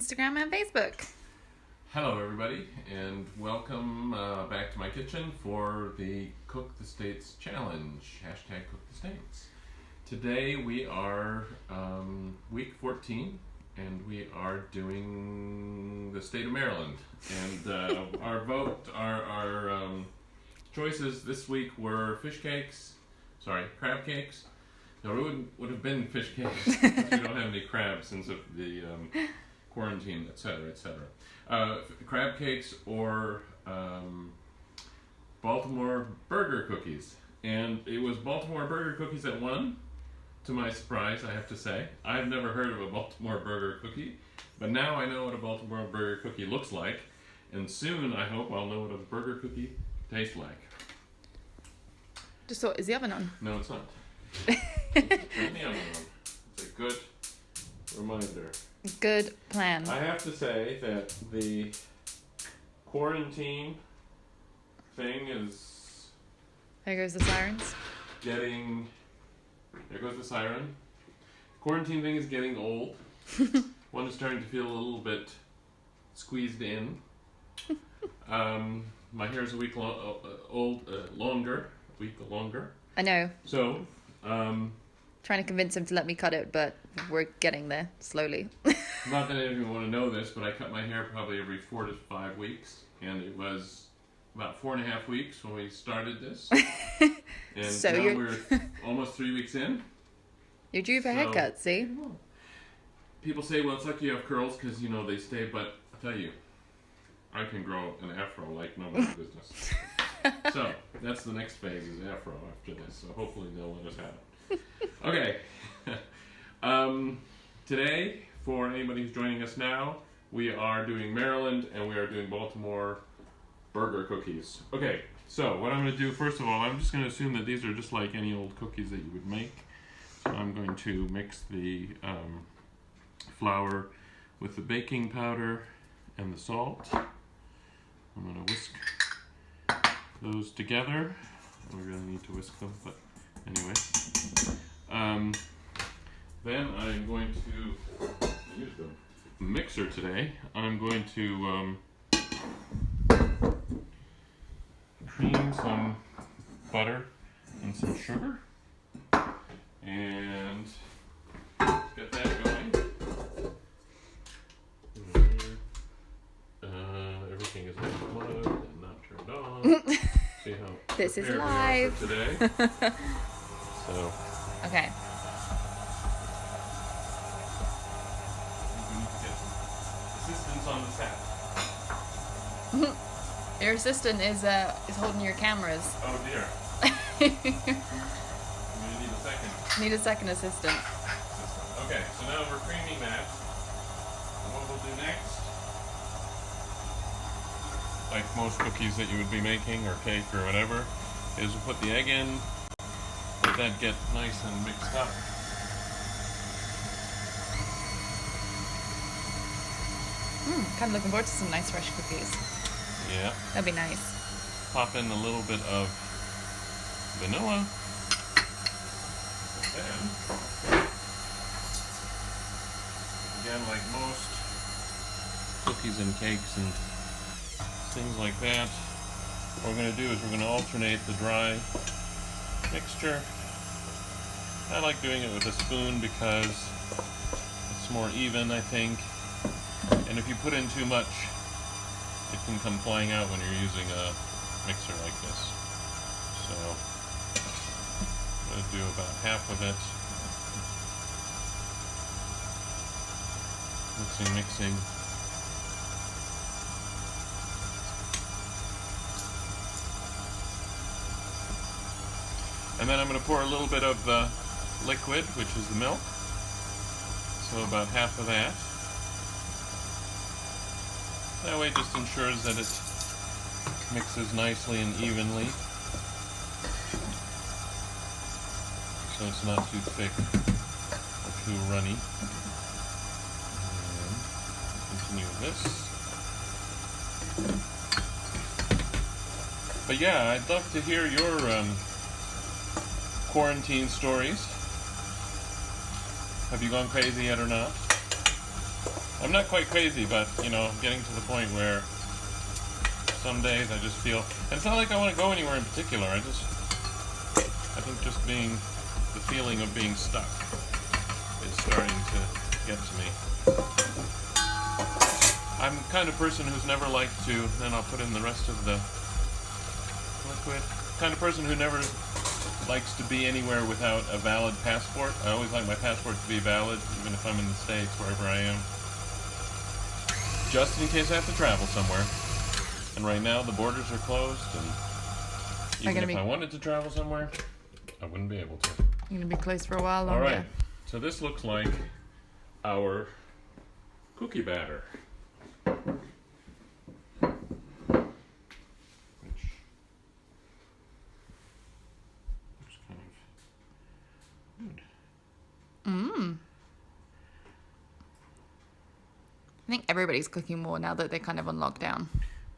Instagram and Facebook. Hello everybody, and welcome back to my kitchen for the Cook the States Challenge, hashtag Cook the States. Today we are week 14, and we are doing the state of Maryland. And our choices this week were crab cakes. No, it would have been fish cakes because we don't have any crabs since of the quarantine, etc., etc. Crab cakes or Baltimore Berger cookies. And it was Baltimore Berger cookies that won, to my surprise, I have to say. I've never heard of a Baltimore Berger cookie, but now I know what a Baltimore Berger cookie looks like, and soon I hope I'll know what a burger cookie tastes like. Just thought, is the oven on? No, it's not. Turn the oven on. It's a good reminder. Good plan. I have to say that the quarantine thing is There goes the sirens. getting... There goes the siren. Quarantine thing is getting old. One is starting to feel a little bit squeezed in. My hair is a week longer. I know. So, Trying to convince him to let me cut it, but we're getting there slowly. not that any of you want to know this, but I cut my hair probably every 4 to 5 weeks, and it was about 4.5 weeks when we started this. And So now you're- we're almost 3 weeks in. You're due for a haircut, see? People say, well, it's like you have curls because, they stay, but I'll tell you, I can grow an afro like nobody's business. So, that's the next phase is afro after this, so hopefully they'll let us have it. Okay. Today, for anybody who's joining us now, we are doing Maryland and we are doing Baltimore Berger cookies. Okay, so what I'm going to do, first of all, I'm just going to assume that these are just like any old cookies that you would make. So I'm going to mix the flour with the baking powder and the salt. I'm going to whisk those together. I don't really need to whisk them, but anyway. Then I'm going to use the mixer today. I'm going to cream some butter and some sugar and get that going. Everything is unplugged and not turned on. See how This is prepared we are live. for today. So Okay. we need to get some assistance on the set. Your assistant is holding your cameras. Oh dear. We need a second Need a second assistant. assistant. Okay, so now we're creaming that. And what we'll do next, like most cookies that you would be making or cake or whatever, is we'll put the egg in, let that get nice and mixed up. Kind of looking forward to some nice fresh cookies. Yeah. That'd be nice. Pop in a little bit of vanilla. And then, again, like most cookies and cakes and things like that, what we're going to do is we're going to alternate the dry mixture. I like doing it with a spoon because it's more even, I think. And if you put in too much, it can come flying out when you're using a mixer like this. So I'm going to do about half of it. Mixing. And then I'm going to pour a little bit of the liquid, which is the milk. So about half of that. That way it just ensures that it mixes nicely and evenly. So it's not too thick or too runny. And continue with this. But yeah, I'd love to hear your quarantine stories. Have you gone crazy yet or not? I'm not quite crazy, but, you know, I'm getting to the point where some days I just feel, and it's not like I want to go anywhere in particular, I think just the feeling of being stuck is starting to get to me. I'm the kind of person who's never liked to, then I'll put in the rest of the liquid, kind of person who never likes to be anywhere without a valid passport. I always like my passport to be valid, even if I'm in the States, wherever I am. Just in case I have to travel somewhere. And right now the borders are closed, and even if I wanted to travel somewhere, I wouldn't be able to. You're going to be closed for a while longer. Alright, so this looks like our cookie batter. I think everybody's cooking more now that they're kind of on lockdown.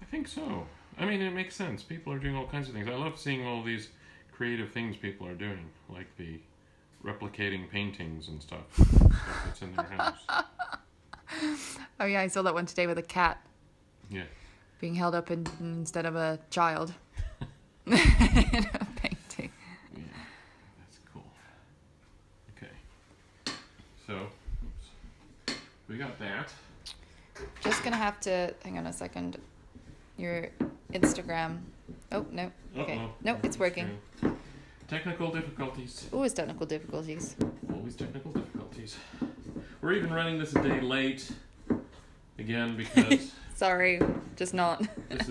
I think so. I mean, it makes sense. People are doing all kinds of things. I love seeing all these creative things people are doing, like the replicating paintings and stuff that's in their house. Oh yeah, I saw that one today with a cat. Yeah. Being held up instead of a child. In a painting. Yeah, that's cool. Okay. So, oops. We got that. Just gonna have to hang on a second. Your Instagram. Oh no. Okay. Uh-oh. No, it's working. Okay. Technical difficulties. Always technical difficulties. Always technical difficulties. We're even running this a day late. Again, because Sorry, just not. this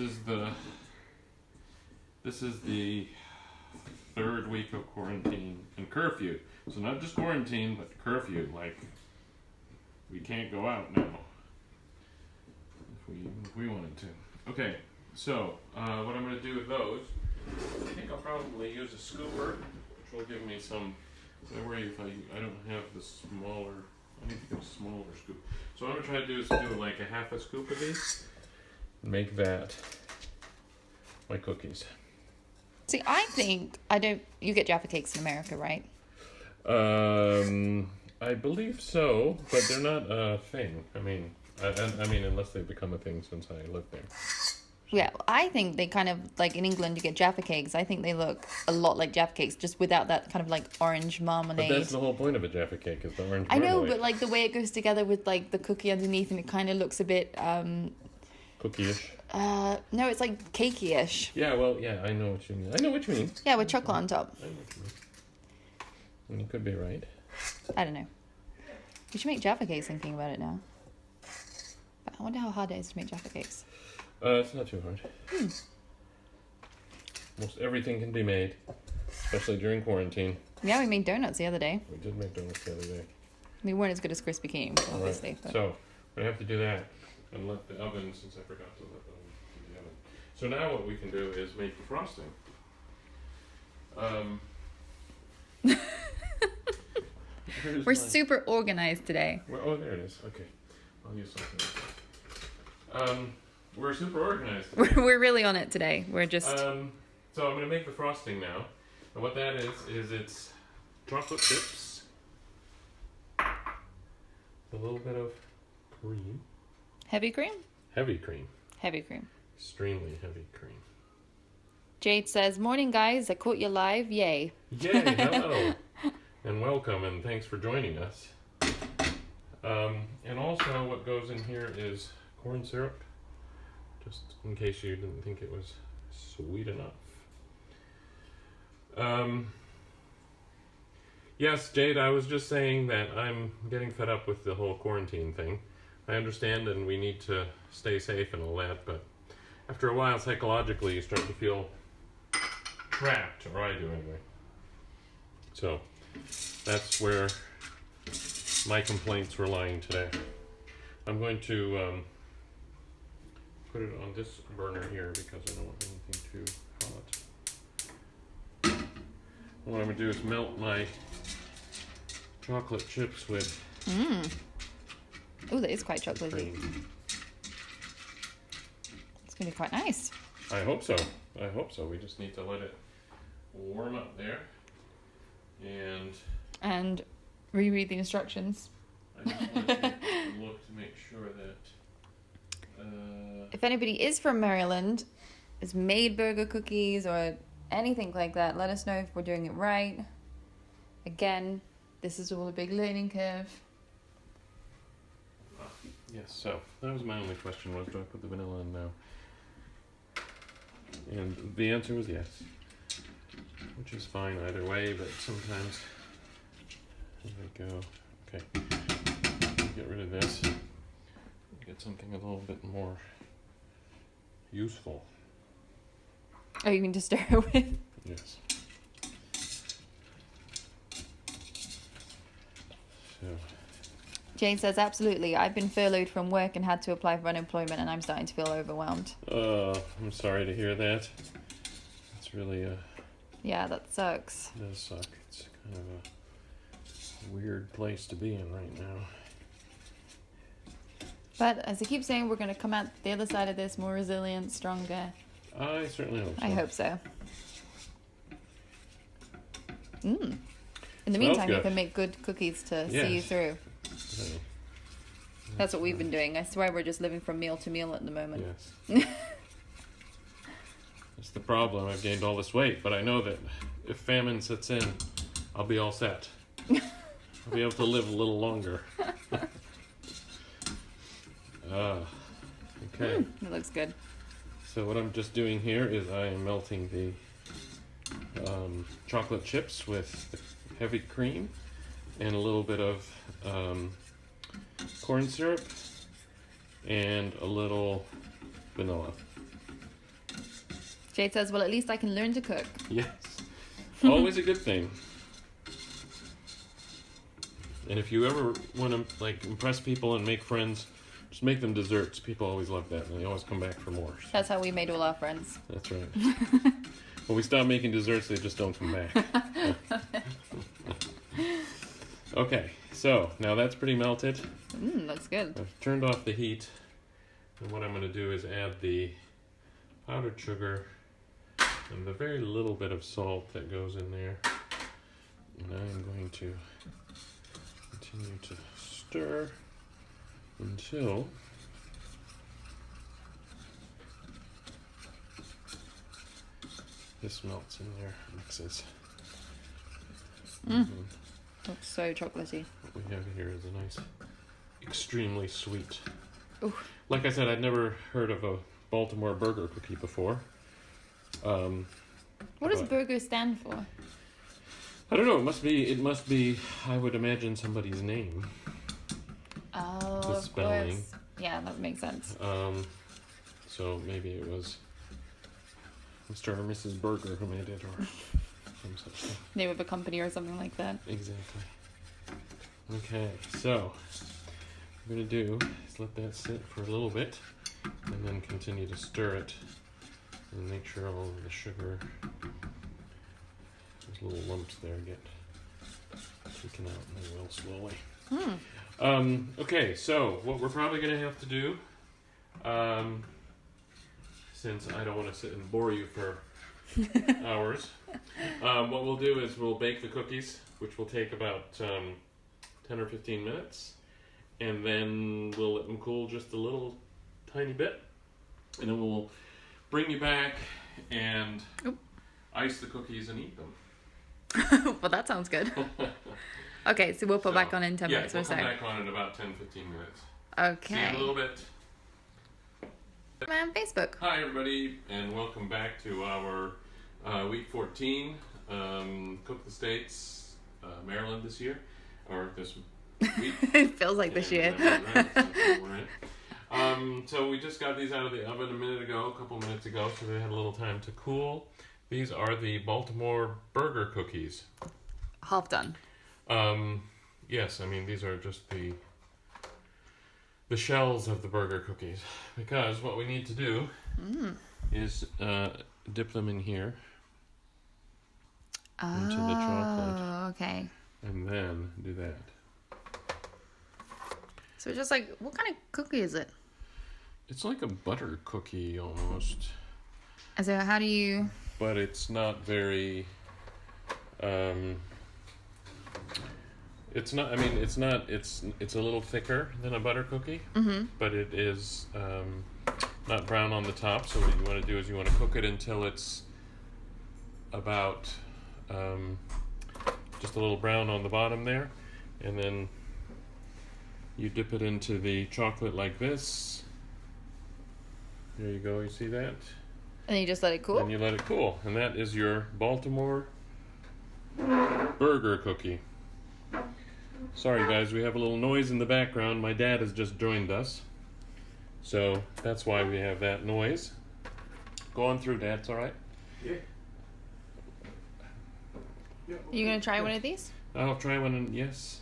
is the third week of quarantine and curfew. So not just quarantine, but curfew. Like, we can't go out now. If we wanted to. Okay, so what I'm going to do with those, I think I'll probably use a scooper, which will give me some. I worry if I don't have the smaller. I need to get a smaller scoop. So what I'm going to try to do is do like a half a scoop of these. Make that my cookies. See, I think you get Jaffa cakes in America, right? I believe so, but they're not a thing. I mean, unless they become a thing since I live there. Yeah, I think they kind of, like in England you get Jaffa cakes. I think they look a lot like Jaffa cakes, just without that kind of like orange marmalade. But that's the whole point of a Jaffa cake, is the orange I marmalade. know, but like the way it goes together with like the cookie underneath, and it kind of looks a bit cookie-ish. no, it's like cakey-ish. Yeah, well, yeah, I know what you mean. Yeah, with chocolate on top. I know what you mean. And you could be right. I don't know. We should make Jaffa cakes, thinking about it now. But I wonder how hard it is to make Jaffa cakes. It's not too hard. Most everything can be made, especially during quarantine. Yeah, we made donuts the other day. We did make donuts the other day. They weren't as good as Krispy Kreme, obviously. Right. But... So, we're going to have to do that and let the oven, since I forgot to let the oven in the oven. So now what we can do is make the frosting. We're super organized today. Oh, there it is. Okay. I'll use something else. We're super organized today. We're really on it today. We're just... So I'm going to make the frosting now. And what that is it's chocolate chips, a little bit of cream. Heavy cream? Heavy cream. Heavy cream. Extremely heavy cream. Jade says, morning guys, I caught you live, yay. Yay, hello. And welcome, and thanks for joining us. And also what goes in here is corn syrup, just in case you didn't think it was sweet enough. Yes, Jade, I was just saying that I'm getting fed up with the whole quarantine thing. I understand, and we need to stay safe and all that, but after a while, psychologically, you start to feel trapped, or I do anyway. So, that's where my complaints were lying today. I'm going to put it on this burner here because I don't want anything too hot. What I'm going to do is melt my chocolate chips with Oh, that is quite chocolatey. cream. It's going to be quite nice. I hope so. I hope so. We just need to let it warm up there. And reread the instructions. I just want to look to make sure that. If anybody is from Maryland, has made burger cookies or anything like that, let us know if we're doing it right. Again, this is all a big learning curve. Yes, so that was my only question, was do I put the vanilla in now? And the answer was yes. Which is fine either way, but sometimes... There we go. Okay. Get rid of this. Get something a little bit more useful. Oh, you mean to stir it with? Yes. So... Jane says, absolutely. I've been furloughed from work and had to apply for unemployment, and I'm starting to feel overwhelmed. I'm sorry to hear that. It's really Yeah, that sucks. It does suck. It's kind of a weird place to be in right now. But as I keep saying, we're going to come out the other side of this more resilient, stronger. I certainly hope so. I hope so. In the Smells meantime, good. you can make good cookies to see you through. Okay. That's what we've been doing. I swear we're just living from meal to meal at the moment. Yes. That's the problem. I've gained all this weight, but I know that if famine sets in, I'll be all set. I'll be able to live a little longer. Okay. That looks good. So what I'm just doing here is I am melting the chocolate chips with the heavy cream and a little bit of corn syrup and a little vanilla. Jade says, well, at least I can learn to cook. Yes. Always a good thing. And if you ever want to like impress people and make friends, just make them desserts. People always love that, and they always come back for more. That's how we made all our friends. That's right. When we stop making desserts, they just don't come back. Okay, so now that's pretty melted. Looks good. I've turned off the heat, and what I'm going to do is add the powdered sugar and the very little bit of salt that goes in there. And I'm going to continue to stir until this melts in there, mixes. Looks so chocolatey. What we have here is a nice, extremely sweet. Ooh. Like I said, I'd never heard of a Baltimore Berger cookie before. What does burger stand for? I don't know. It must be. I would imagine somebody's name. Oh, The of spelling. course. Yeah, that makes sense. So maybe it was Mr. or Mrs. Berger who made it, or some such thing. Name of a company or something like that. Exactly. Okay, so what I'm going to do is let that sit for a little bit and then continue to stir it and make sure all of the sugar, those little lumps there, get taken out, and they will slowly. Okay, so what we're probably going to have to do, since I don't want to sit and bore you for hours, what we'll do is we'll bake the cookies, which will take about 10 or 15 minutes, and then we'll let them cool just a little tiny bit, and then we'll bring you back and ice the cookies and eat them. Well, that sounds good. Okay, so we'll put back on in 10 minutes we'll or so. come back on in about 10-15 minutes. See you in Okay. a little bit. On Facebook. Hi everybody, and welcome back to our week 14 Cook the States, Maryland this year, or this week. It feels like this year. So we just got these out of the oven a couple minutes ago, so they had a little time to cool. These are the Baltimore Berger cookies. Half done. Yes, I mean these are just the shells of the burger cookies, because what we need to do is dip them in here into the chocolate. Oh, okay. And then do that. So it's just like, what kind of cookie is it? It's like a butter cookie almost. So how do you... But it's not very It's not. I mean, it's not. It's a little thicker than a butter cookie, but it is not brown on the top. So what you want to do is you want to cook it until it's about just a little brown on the bottom there, and then you dip it into the chocolate like this. There you go. You see that? And you just let it cool? And you let it cool, and that is your Baltimore Berger cookie. Sorry guys, we have a little noise in the background. My dad has just joined us, so that's why we have that noise. Go on through, Dad. It's all right. Yeah. You gonna try one of these? I'll try one. And yes.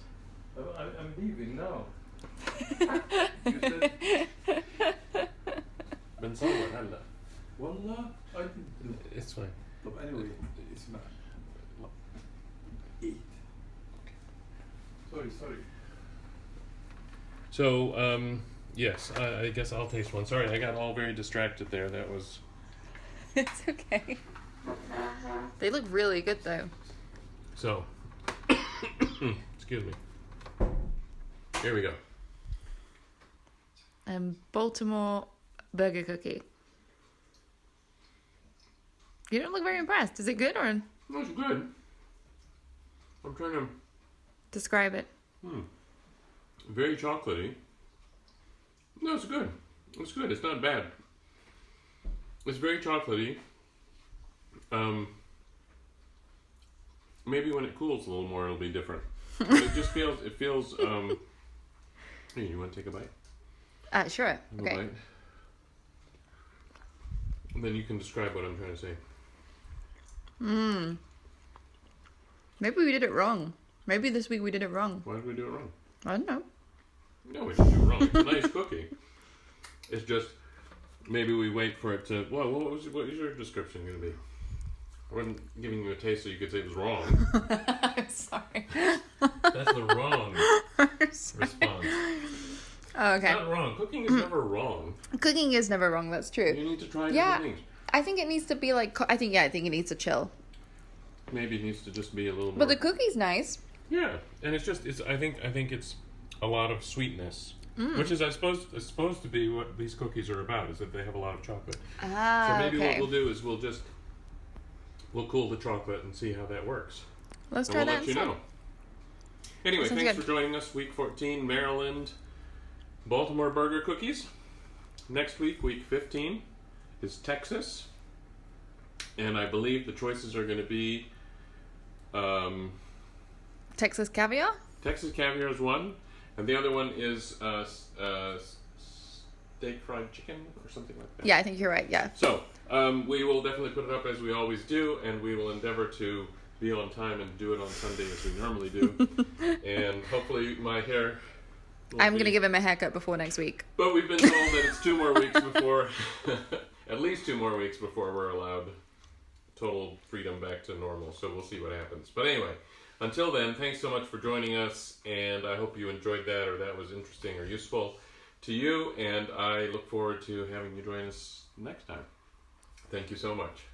I'm leaving now. You said, بنصور هلا. والله I didn't. It's fine. طب anyway, it's not. Eat. Sorry. So, yes, I guess I'll taste one. Sorry, I got all very distracted there. That was... It's okay. They look really good though. So, excuse me. Here we go. Baltimore Berger cookie. You don't look very impressed. Is it good or That's good. I'm trying to... describe it? Very chocolatey. No, it's good. It's good. It's not bad. It's very chocolatey. Maybe when it cools a little more, it'll be different. But it just feels. It feels. Hey, you want to take a bite? Sure. A Okay. bite. And then you can describe what I'm trying to say. Maybe we did it wrong. Maybe this week we did it wrong. Why did we do it wrong? I don't know. No, we didn't do it wrong. It's a nice cookie. It's just maybe we wait for it to. Well, what is your description going to be? I wasn't giving you a taste so you could say it was wrong. I'm sorry. That's the wrong response. Oh, okay. It's not wrong. Cooking is never wrong. Cooking is never wrong. That's true. You need to try Yeah. different things. I think it needs to be like. I think it needs to chill. Maybe it needs to just be a little more. But the cookie's nice. Yeah, and it's just I think it's a lot of sweetness, which is it's supposed to be what these cookies are about. Is that they have a lot of chocolate. Ah, So maybe okay. what we'll do is we'll cool the chocolate and see how that works. Let's And try we'll that let you instead. know. Anyway, Sounds thanks good. for joining us. Week 14, Maryland, Baltimore Berger cookies. Next week, week 15, is Texas, and I believe the choices are going to be Texas caviar. Texas caviar is one, and the other one is steak fried chicken or something like that. Yeah, I think you're right. Yeah. So we will definitely put it up as we always do, and we will endeavor to be on time and do it on Sunday as we normally do. And hopefully my hair. I'm going to give him a haircut before next week. But we've been told that it's 2 more weeks before, at least 2 more weeks before we're allowed total freedom back to normal. So we'll see what happens. But anyway, until then, thanks so much for joining us, and I hope you enjoyed that or that was interesting or useful to you, and I look forward to having you join us next time. Thank you so much.